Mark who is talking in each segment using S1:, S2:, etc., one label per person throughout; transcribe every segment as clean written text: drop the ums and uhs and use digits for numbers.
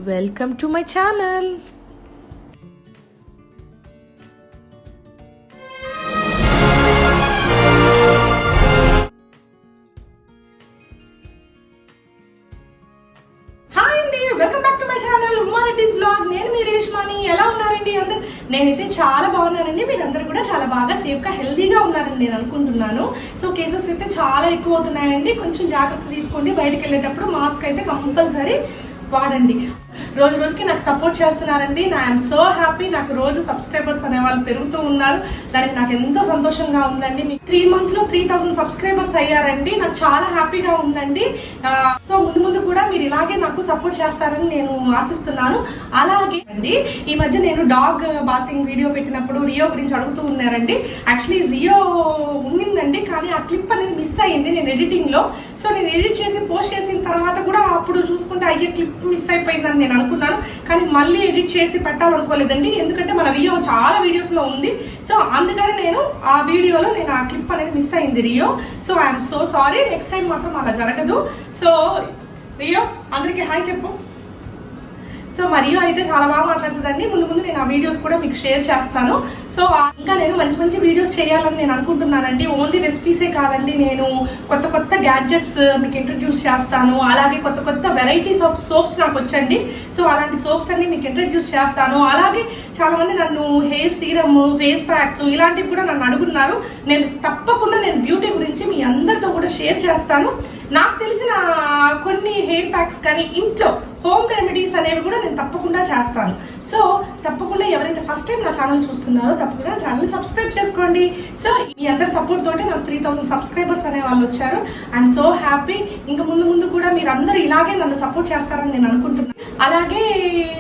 S1: Welcome to my channel. Welcome back to my channel varieties vlog. నేను మీ రేష్మాని. ఎలా ఉన్నారండి అందరు? నేనైతే చాలా బాగున్నానండి. మీరందరూ కూడా చాలా బాగా సేఫ్గా హెల్తీగా ఉన్నారని నేను అనుకుంటున్నాను. సో కేసెస్ అయితే చాలా ఎక్కువ అవుతున్నాయండి. కొంచెం జాగ్రత్త తీసుకోండి. బయటకు వెళ్ళేటప్పుడు మాస్క్ అయితే కంపల్సరీ వాడండి. రోజు రోజుకి నాకు సపోర్ట్ చేస్తున్నారండి. I'm so happy. నాకు రోజు సబ్స్క్రైబర్స్ అనే వాళ్ళు పెరుగుతూ ఉన్నారు. దానికి నాకు ఎంతో సంతోషంగా ఉందండి. 3 months లో 3000 సబ్స్క్రైబర్స్ అయ్యారండి. నాకు చాలా హ్యాపీగా ఉందండి. సో ముందు ముందు కూడా మీరు ఇలాగే నాకు సపోర్ట్ చేస్తారని నేను ఆశిస్తున్నాను. అలాగే అండి, ఈ మధ్య నేను డాగ్ బాతింగ్ వీడియో పెట్టినప్పుడు రియో గురించి అడుగుతూ ఉన్నారండి. యాక్చువల్లీ రియో ఉండిందండి, కానీ ఆ క్లిప్ అనేది మిస్ అయ్యింది నేను ఎడిటింగ్ లో. సో నేను ఎడిట్ చేసి పోస్ట్ చేసిన తర్వాత కూడా అప్పుడు చూసుకుంటే అయ్యే క్లిప్ మిస్ అయిపోయిందని నేను అనుకున్నాను. కానీ మళ్ళీ ఎడిట్ చేసి పెట్టాలనుకోలేదండి, ఎందుకంటే మన రియో చాలా వీడియోస్ లో ఉంది. సో అందుకని నేను ఆ వీడియోలో నేను ఆ క్లిప్ అనేది మిస్ అయింది Rio. So I'm so sorry. Next time మాత్రం అలా జరగదు. సో రియో అందరికీ హాయ్ చెప్పు. సో రియో అయితే చాలా బాగా మాట్లాడుతుందండి. ముందు ముందు నేను ఆ వీడియోస్ కూడా మీకు షేర్ చేస్తాను. సో ఇంకా నేను మంచి మంచి వీడియోస్ చేయాలని నేను అనుకుంటున్నానండి. ఓన్లీ రెసిపీసే కాదండి, నేను కొత్త కొత్త గ్యాడ్జెట్స్ మీకు ఇంట్రడ్యూస్ చేస్తాను. అలాగే కొత్త కొత్త వెరైటీస్ ఆఫ్ సోప్స్ నాకు వచ్చండి. సో అలాంటి సోప్స్ అన్ని మీకు ఇంట్రడ్యూస్ చేస్తాను. అలాగే చాలా మంది నన్ను హెయిర్ సీరమ్, ఫేస్ ప్యాక్స్ ఇలాంటివి కూడా నన్ను అడుగున్నారు. నేను తప్పకుండా నేను బ్యూటీ గురించి మీ అందరితో కూడా షేర్ చేస్తాను. నాకు తెలిసిన కొన్ని హెయిర్ ప్యాక్స్ కానీ ఇంట్లో హోమ్ రెమెడీస్ అనేవి కూడా నేను తప్పకుండా చేస్తాను. సో తప్పకుండా ఎవరైతే ఫస్ట్ టైం నా ఛానల్ చూస్తున్నారో తప్పకుండా ఛానల్ సబ్స్క్రైబ్ చేసుకోండి. సో మీ అందరి సపోర్ట్ తోటే నాకు 3000 సబ్స్క్రైబర్స్ అనే వాళ్ళు వచ్చారు. I'm so happy. ఇంకా ముందు ముందు కూడా మీరు అందరూ ఇలాగే నన్ను సపోర్ట్ చేస్తారని నేను అనుకుంటున్నాను. అలాగే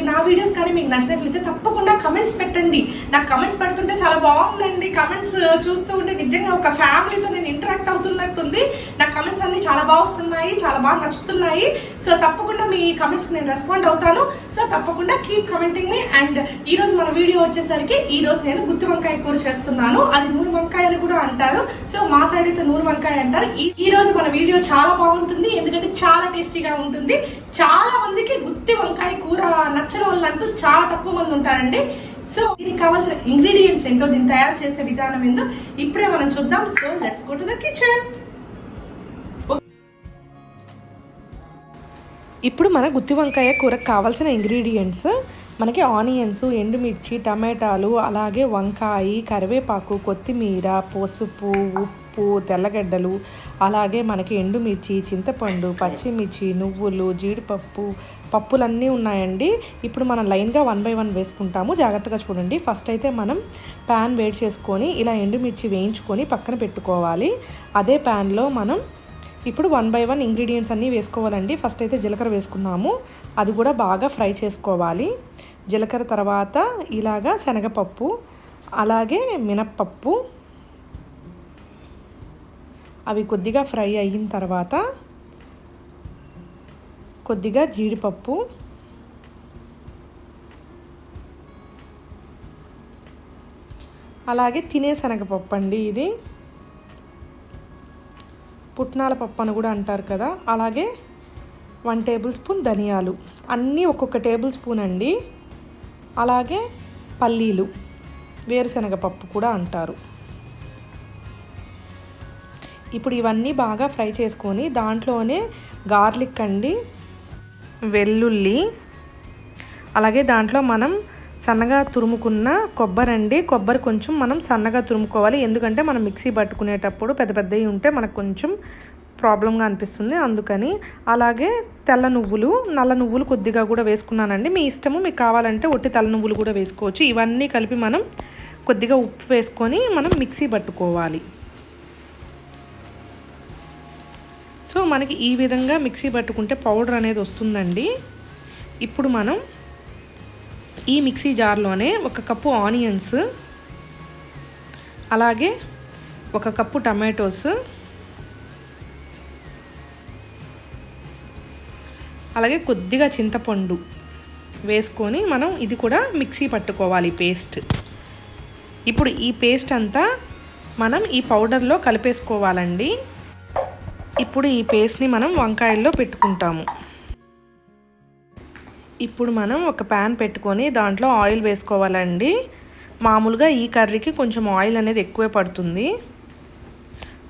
S1: నా వీడియోస్ కానీ మీకు నచ్చినట్లయితే తప్పకుండా కమెంట్స్ పెట్టండి. నాకు కమెంట్స్ పెడుతుంటే చాలా బాగుందండి. కమెంట్స్ చూస్తూ ఉంటే నిజంగా ఒక ఫ్యామిలీతో నేను ఇంటరాక్ట్ అవుతున్నట్టుంది. నాకు కమెంట్స్ అన్ని చాలా బాగా వస్తున్నాయి, చాలా బాగా నచ్చుతున్నాయి. సో తప్పకుండా మీ కమెంట్స్కి నేను రెస్పాండ్ అవుతాను. సో తప్పకుండా కీప్ కమెంటింగ్ మీ. అండ్ ఈ రోజు మన వీడియో వచ్చేసరికి ఈ రోజు నేను గుత్తి వంకాయ కూర చేస్తున్నాను. అది నూరు వంకాయ అని కూడా అంటారు. సో మా సైడ్ అయితే నూరు వంకాయ అంటారు. ఈ రోజు మన వీడియో చాలా బాగుంటుంది, ఎందుకంటే చాలా టేస్టీగా ఉంటుంది. చాలా మందికి గుత్తి వంకాయ కూర నచ్చని వాళ్ళు అంటూ చాలా తక్కువ మంది ఉంటారండి. సో దీనికి కావాల్సిన ఇంగ్రీడియంట్స్ ఏంటో, దీన్ని తయారు చేసే విధానం ఏంటో ఇప్పుడే మనం చూద్దాం. So let's go to the kitchen. ఇప్పుడు మన గుత్తి వంకాయ కూరకు కావాల్సిన ఇంగ్రీడియంట్స్ మనకి ఆనియన్స్, ఎండుమిర్చి, టమాటాలు, అలాగే వంకాయ, కరివేపాకు, కొత్తిమీర, పసుపు, ఉప్పు, తెల్లగడ్డలు, అలాగే మనకి ఎండుమిర్చి, చింతపండు, పచ్చిమిర్చి, నువ్వులు, జీడిపప్పు, పప్పులన్నీ ఉన్నాయండి. ఇప్పుడు మనం లైన్గా 1 by 1 వేసుకుంటాము. జాగ్రత్తగా చూడండి. ఫస్ట్ అయితే మనం ప్యాన్ వేడి చేసుకొని ఇలా ఎండుమిర్చి వేయించుకొని పక్కన పెట్టుకోవాలి. అదే ప్యాన్లో మనం ఇప్పుడు 1 by 1 ఇంగ్రీడియంట్స్ అన్నీ వేసుకోవాలండి. ఫస్ట్ అయితే జీలకర్ర వేసుకున్నాము, అది కూడా బాగా ఫ్రై చేసుకోవాలి. జీలకర్ర తర్వాత ఇలాగా శనగపప్పు, అలాగే మినప్పప్పు, అవి కొద్దిగా ఫ్రై అయిన తర్వాత కొద్దిగా జీడిపప్పు, అలాగే తినే శనగపప్పు అండి, ఇది పుట్నాల పప్పు అని కూడా అంటారు కదా. అలాగే 1 tablespoon ధనియాలు, అన్నీ ఒక్కొక్క టేబుల్ స్పూన్ అండి. అలాగే పల్లీలు, వేరుశనగపప్పు కూడా అంటారు. ఇప్పుడు ఇవన్నీ బాగా ఫ్రై చేసుకొని దాంట్లోనే గార్లిక్ అండి, వెల్లుల్లి, అలాగే దాంట్లో మనం సన్నగా తురుముకున్న కొబ్బరి అండి. కొబ్బరి కొంచెం మనం సన్నగా తురుముకోవాలి, ఎందుకంటే మనం మిక్సీ పట్టుకునేటప్పుడు పెద్ద పెద్దవి ఉంటే మనకు కొంచెం ప్రాబ్లంగా అనిపిస్తుంది, అందుకని. అలాగే తెల్ల నువ్వులు, నల్ల నువ్వులు కొద్దిగా కూడా వేసుకున్నానండి. మీ ఇష్టము, మీకు కావాలంటే ఒట్టి తెల్ల నువ్వులు కూడా వేసుకోవచ్చు. ఇవన్నీ కలిపి మనం కొద్దిగా ఉప్పు వేసుకొని మనం మిక్సీ పట్టుకోవాలి. సో మనకి ఈ విధంగా మిక్సీ పట్టుకుంటే పౌడర్ అనేది వస్తుందండి. ఇప్పుడు మనం ఈ మిక్సీ జార్లోనే 1 కప్పు ఆనియన్స్, అలాగే 1 కప్పు టమాటోస్, అలాగే కొద్దిగా చింతపండు వేసుకొని మనం ఇది కూడా మిక్సీ పట్టుకోవాలి పేస్ట్. ఇప్పుడు ఈ పేస్ట్ అంతా మనం ఈ పౌడర్లో కలిపేసుకోవాలండి. ఇప్పుడు ఈ పేస్ట్ని మనం వంకాయల్లో పెట్టుకుంటాము. ఇప్పుడు మనం ఒక ప్యాన్ పెట్టుకొని దాంట్లో ఆయిల్ వేసుకోవాలండి. మామూలుగా ఈ కర్రీకి కొంచెం ఆయిల్ అనేది ఎక్కువే పడుతుంది.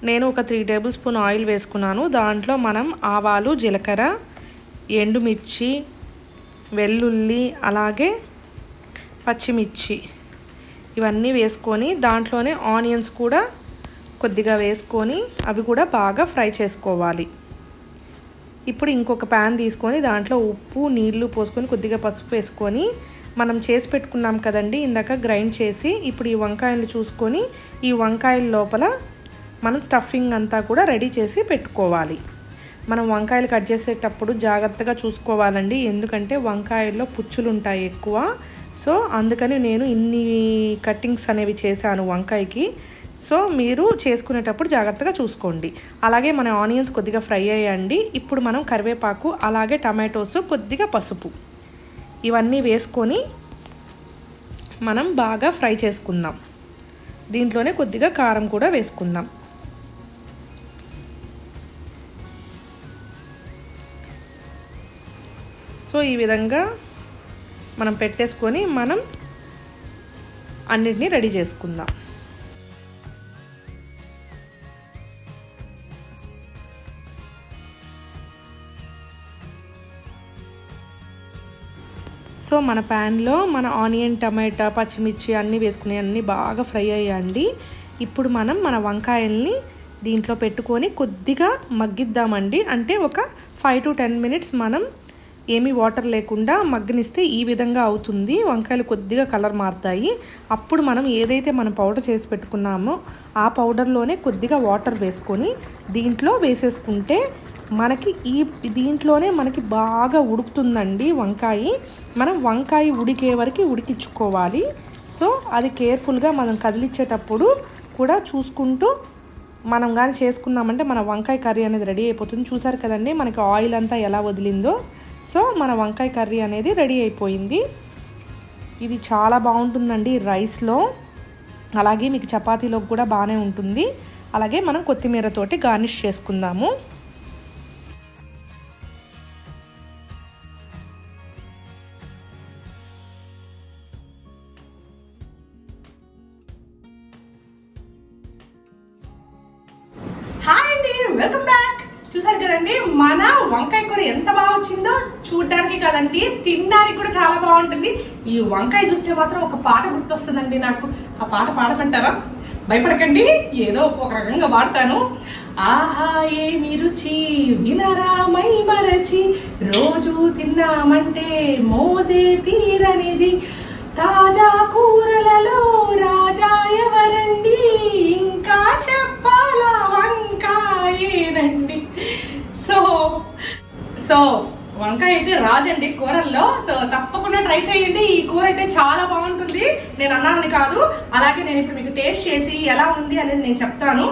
S1: నేను ఒక 3 టేబుల్ స్పూన్ ఆయిల్ వేసుకున్నాను. దాంట్లో మనం ఆవాలు, జీలకర్ర, ఎండుమిర్చి, వెల్లుల్లి, అలాగే పచ్చిమిర్చి ఇవన్నీ వేసుకొని దాంట్లోనే ఆనియన్స్ కూడా కొద్దిగా వేసుకొని అవి కూడా బాగా ఫ్రై చేసుకోవాలి. ఇప్పుడు ఇంకొక ప్యాన్ తీసుకొని దాంట్లో ఉప్పు, నీళ్లు పోసుకొని కొద్దిగా పసుపు వేసుకొని మనం చేసి పెట్టుకున్నాం కదండి ఇందాక గ్రైండ్ చేసి, ఇప్పుడు ఈ వంకాయలు చూసుకొని ఈ వంకాయల లోపల మనం స్టఫింగ్ అంతా కూడా రెడీ చేసి పెట్టుకోవాలి. మనం వంకాయలు కట్ చేసేటప్పుడు జాగ్రత్తగా చూసుకోవాలండి, ఎందుకంటే వంకాయల్లో పుచ్చులు ఉంటాయి ఎక్కువ. సో అందుకని నేను ఇన్ని కట్టింగ్స్ అనేవి చేశాను వంకాయకి. సో మీరు చేసుకునేటప్పుడు జాగ్రత్తగా చూసుకోండి. అలాగే మన ఆనియన్స్ కొద్దిగా ఫ్రై అయ్యండి. ఇప్పుడు మనం కరివేపాకు, అలాగే టమాటోస్, కొద్దిగా పసుపు ఇవన్నీ వేసుకొని మనం బాగా ఫ్రై చేసుకుందాం. దీంట్లోనే కొద్దిగా కారం కూడా వేసుకుందాం. సో ఈ విధంగా మనం పెట్టేసుకొని మనం అన్నిటినీ రెడీ చేసుకుందాం. సో మన ప్యాన్లో మన ఆనియన్, టమాటా, పచ్చిమిర్చి అన్నీ వేసుకుని అన్నీ బాగా ఫ్రై అయ్యండి. ఇప్పుడు మనం మన వంకాయల్ని దీంట్లో పెట్టుకొని కొద్దిగా మగ్గిద్దామండి. అంటే ఒక 5 to 10 minutes మనం ఏమీ వాటర్ లేకుండా మగ్గనిస్తే ఈ విధంగా అవుతుంది. వంకాయలు కొద్దిగా కలర్ మారుతాయి. అప్పుడు మనం ఏదైతే మనం పౌడర్ చేసి పెట్టుకున్నామో ఆ పౌడర్లోనే కొద్దిగా వాటర్ వేసుకొని దీంట్లో వేసేసుకుంటే మనకి దీంట్లోనే మనకి బాగా ఉడుకుతుందండి వంకాయ. మనం వంకాయ ఉడికే వరకు ఉడికించుకోవాలి. సో అది కేర్ఫుల్గా మనం కదిలించేటప్పుడు కూడా చూసుకుంటూ మనం కానీ చేసుకున్నామంటే మన వంకాయ కర్రీ అనేది రెడీ అయిపోతుంది. చూసారు కదండి మనకి ఆయిల్ అంతా ఎలా వదిలిందో. సో మన వంకాయ కర్రీ అనేది రెడీ అయిపోయింది. ఇది చాలా బాగుంటుందండి రైస్లో, అలాగే మీకు చపాతీలో కూడా బాగానే ఉంటుంది. అలాగే మనం కొత్తిమీరతోటి గార్నిష్ చేసుకుందాము. హాయ్ అండి, వెల్కమ్ బ్యాక్. చూసారు కదండి మన వంకాయ కూర ఎంత బాగా వచ్చిందో. చూడడానికి కదండి, తినడానికి కూడా చాలా బాగుంటుంది. ఈ వంకాయ చూస్తే మాత్రం ఒక పాట గుర్తొస్తుందండి నాకు. ఆ పాట పాడమంటారా? భయపడకండి, ఏదో ఒక రకంగా పాడతాను. ఆహా ఏమి రుచి వినరా మై మరచి, రోజు తిన్నామంటే మోజే తీరనిది, తాజా కూరలలో రాజా ఎవరండి, ఇంకా చెప్పాలా వంకాయేనండి. సో వంకాయ అయితే రాజండి కూరల్లో. సో తప్పకుండా ట్రై చేయండి. ఈ కూర అయితే చాలా బాగుంటుంది, నేను అన్నాను కాదు. అలాగే నేను ఇప్పుడు మీకు టేస్ట్ చేసి ఎలా ఉంది అనేది నేను చెప్తాను.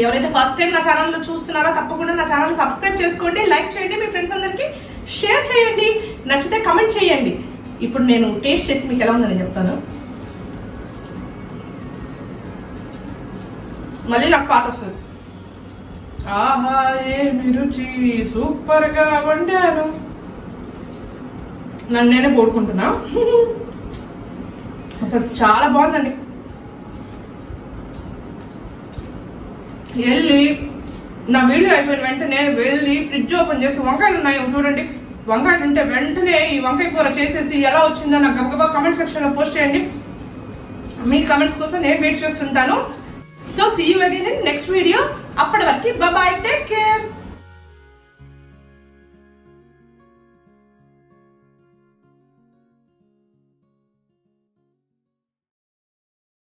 S1: ఎవరైతే ఫస్ట్ టైం నా ఛానల్లో చూస్తున్నారో తప్పకుండా నా ఛానల్ సబ్స్క్రైబ్ చేసుకోండి, లైక్ చేయండి, మీ ఫ్రెండ్స్ అందరికీ షేర్ చేయండి, నచ్చితే కమెంట్ చేయండి. ఇప్పుడు నేను టేస్ట్ చేసి మీకు ఎలా ఉందని చెప్తాను. మళ్ళీ నాకు పాట వస్తుంది. ఆహా ఏమి రుచి, సూపర్గా వండాను. నన్ను నేనే పోడుకుంటున్నా. అసలు చాలా బాగుందండి. వెళ్ళి నా వీడియో అయిపోయిన వెంటనే వెళ్ళి ఫ్రిడ్జ్ ఓపెన్ చేసి వంకాయలు ఉన్నాయి చూడండి, వంకాయలు ఉంటే వెంటనే ఈ వంకాయ కూర చేసేసి ఎలా వచ్చిందో నాకు గబగబా కమెంట్ సెక్షన్లో పోస్ట్ చేయండి. మీ కమెంట్స్ కోసం నేను వెయిట్ చేస్తుంటాను. So see you again in next video. అప్పటి వరకు బై బై, టేక్ కేర్.